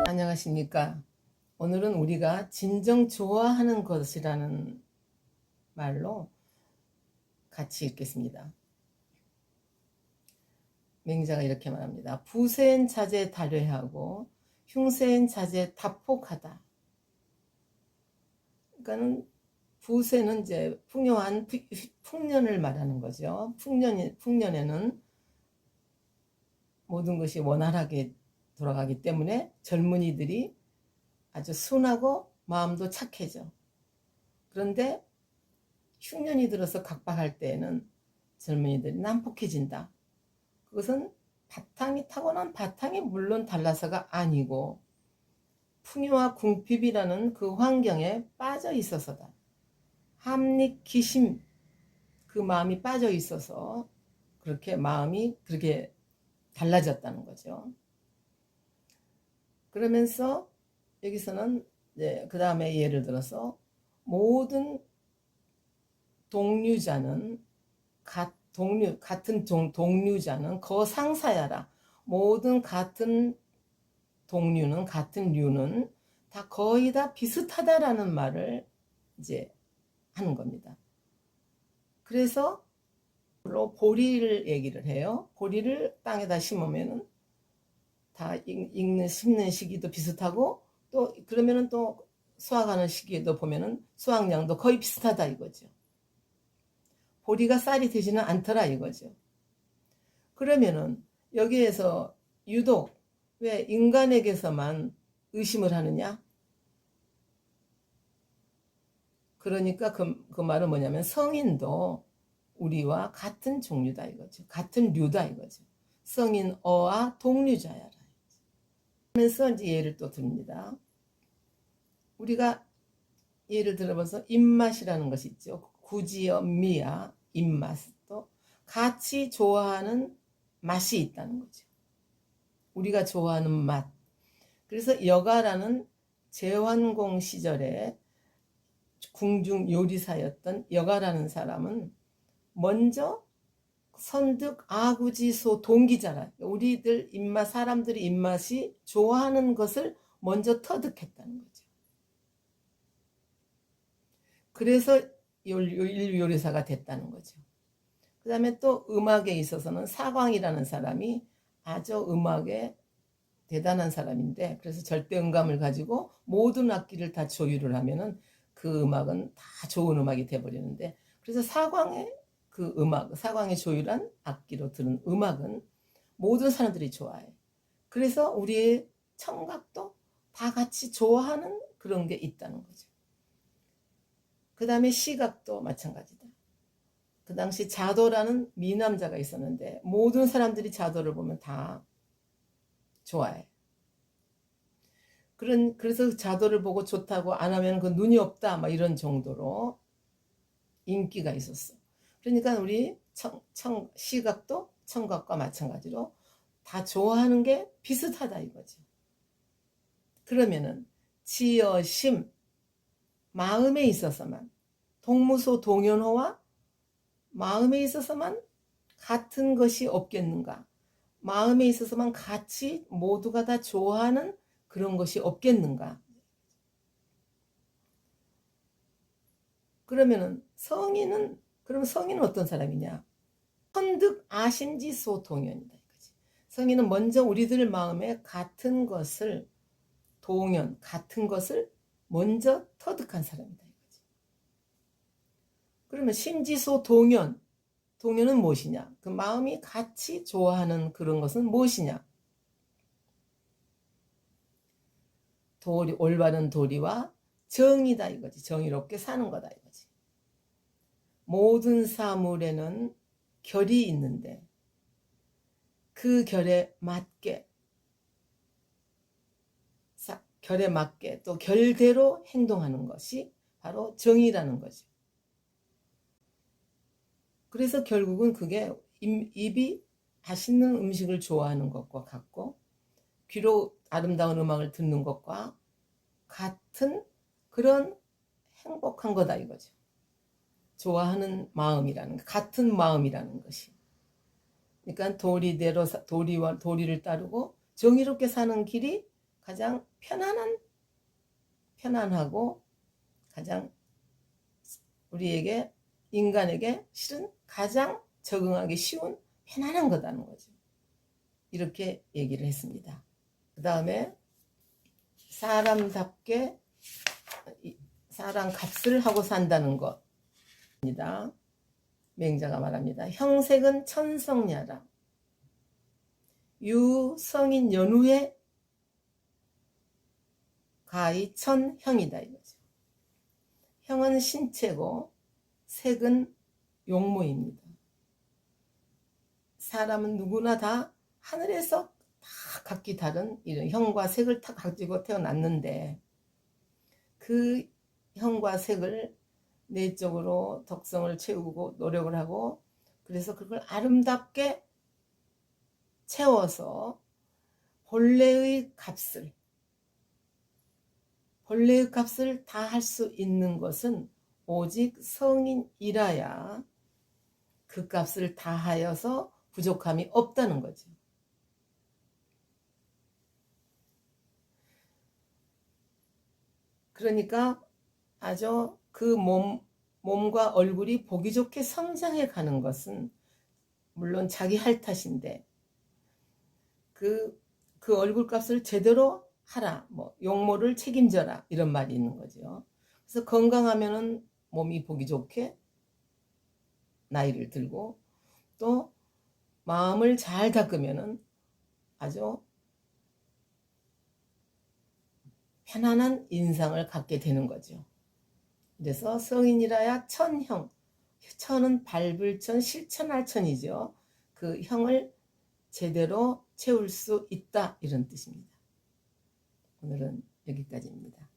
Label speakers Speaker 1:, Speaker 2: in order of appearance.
Speaker 1: 안녕하십니까. 오늘은 우리가 진정 좋아하는 것이라는 말로 같이 읽겠습니다. 맹자가 이렇게 말합니다. 부세엔 자제 다뢰하고 흉세엔 자제 답폭하다. 그러니까는 부세는 이제 풍요한 풍년을 말하는 거죠. 풍년에는 모든 것이 원활하게 돌아가기 때문에 젊은이들이 아주 순하고 마음도 착해져. 그런데 흉년이 들어서 각박할 때에는 젊은이들이 난폭해진다. 그것은 타고난 바탕이 물론 달라서가 아니고 풍요와 궁핍이라는 그 환경에 빠져 있어서다. 함닉 기심, 그 마음이 빠져 있어서 그렇게 마음이 그렇게 달라졌다는 거죠. 그러면서 여기서는 그 다음에 예를 들어서 모든 동류자는 같은 동류자는 거상사야라. 모든 같은 동류는 같은 류는 다 거의 다 비슷하다라는 말을 이제 하는 겁니다. 그래서 보리를 얘기를 해요. 보리를 땅에다 심으면은 다 심는 시기도 비슷하고 또 그러면은 또 수확하는 시기에도 보면은 수확량도 거의 비슷하다 이거죠. 보리가 쌀이 되지는 않더라 이거죠. 그러면은 여기에서 유독 왜 인간에게서만 의심을 하느냐? 그러니까 그 말은 뭐냐면 성인도 우리와 같은 종류다 이거죠. 같은 류다 이거죠. 성인 어와 동류자야라. 하면서 이제 예를 또 듭니다. 우리가 예를 들어봐서 입맛이라는 것이 있죠. 구지어 미야 입맛도 같이 좋아하는 맛이 있다는 거죠. 우리가 좋아하는 맛. 그래서 여가라는 제환공 시절에 궁중 요리사였던 여가라는 사람은 먼저 선득 아구지소 동기자라. 우리들 입맛, 사람들이 입맛이 좋아하는 것을 먼저 터득했다는 거죠. 그래서 인류 요리사가 됐다는 거죠. 그 다음에 또 음악에 있어서는 사광이라는 사람이 아주 음악에 대단한 사람인데 그래서 절대 음감을 가지고 모든 악기를 다 조율을 하면은 그 음악은 다 좋은 음악이 돼버리는데 그래서 사광의 그 음악, 사광의 조율한 악기로 들은 음악은 모든 사람들이 좋아해. 그래서 우리의 청각도 다 같이 좋아하는 그런 게 있다는 거죠. 그 다음에 시각도 마찬가지다. 그 당시 자도라는 미남자가 있었는데 모든 사람들이 자도를 보면 다 좋아해. 그래서 자도를 보고 좋다고 안 하면 그 눈이 없다 막 이런 정도로 인기가 있었어. 그러니까 우리 시각도 청각과 마찬가지로 다 좋아하는 게 비슷하다 이거죠. 그러면은 지어심 마음에 있어서만 동무소 동연호와 마음에 있어서만 같은 것이 없겠는가? 마음에 있어서만 같이 모두가 다 좋아하는 그런 것이 없겠는가? 그러면은 그럼 성인은 어떤 사람이냐? 선득 아심지소 동연이다. 성인은 먼저 우리들 마음에 같은 것을 같은 것을 먼저 터득한 사람이다. 그러면 심지소 동연은 무엇이냐? 그 마음이 같이 좋아하는 그런 것은 무엇이냐? 올바른 도리와 정의다 이거지. 정의롭게 사는 거다 이거지. 모든 사물에는 결이 있는데 그 결에 맞게 또 결대로 행동하는 것이 바로 정의라는 거죠. 그래서 결국은 그게 입이 맛있는 음식을 좋아하는 것과 같고 귀로 아름다운 음악을 듣는 것과 같은 그런 행복한 거다 이거죠. 좋아하는 마음이라는 것, 같은 마음이라는 것이. 그러니까 도리를 따르고 정의롭게 사는 길이 가장 편안하고 가장 우리에게 인간에게 실은 가장 적응하기 쉬운 편안한 거다는 거죠. 이렇게 얘기를 했습니다. 그 다음에 사람답게 사람 값을 하고 산다는 것입니다. 맹자가 말합니다. 형색은 천성야라. 유성인 연후에 가히 천형이다 이거죠. 형은 신체고 색은 용모입니다. 사람은 누구나 다 하늘에서 다 각기 다른 이런 형과 색을 다 가지고 태어났는데 그 형과 색을 내적으로 덕성을 채우고 노력을 하고 그래서 그걸 아름답게 채워서 본래의 값을 다 할 수 있는 것은 오직 성인이라야 그 값을 다 하여서 부족함이 없다는 거죠. 그러니까 아주 그 몸과 얼굴이 보기 좋게 성장해 가는 것은 물론 자기 할 탓인데 그 얼굴 값을 제대로 하라, 뭐 용모를 책임져라 이런 말이 있는 거죠. 그래서 건강하면은 몸이 보기 좋게 나이를 들고 또 마음을 잘 닦으면은 아주 편안한 인상을 갖게 되는 거죠. 그래서 성인이라야 천형, 천은 밟을 천, 실천할 천이죠. 그 형을 제대로 채울 수 있다 이런 뜻입니다. 오늘은 여기까지입니다.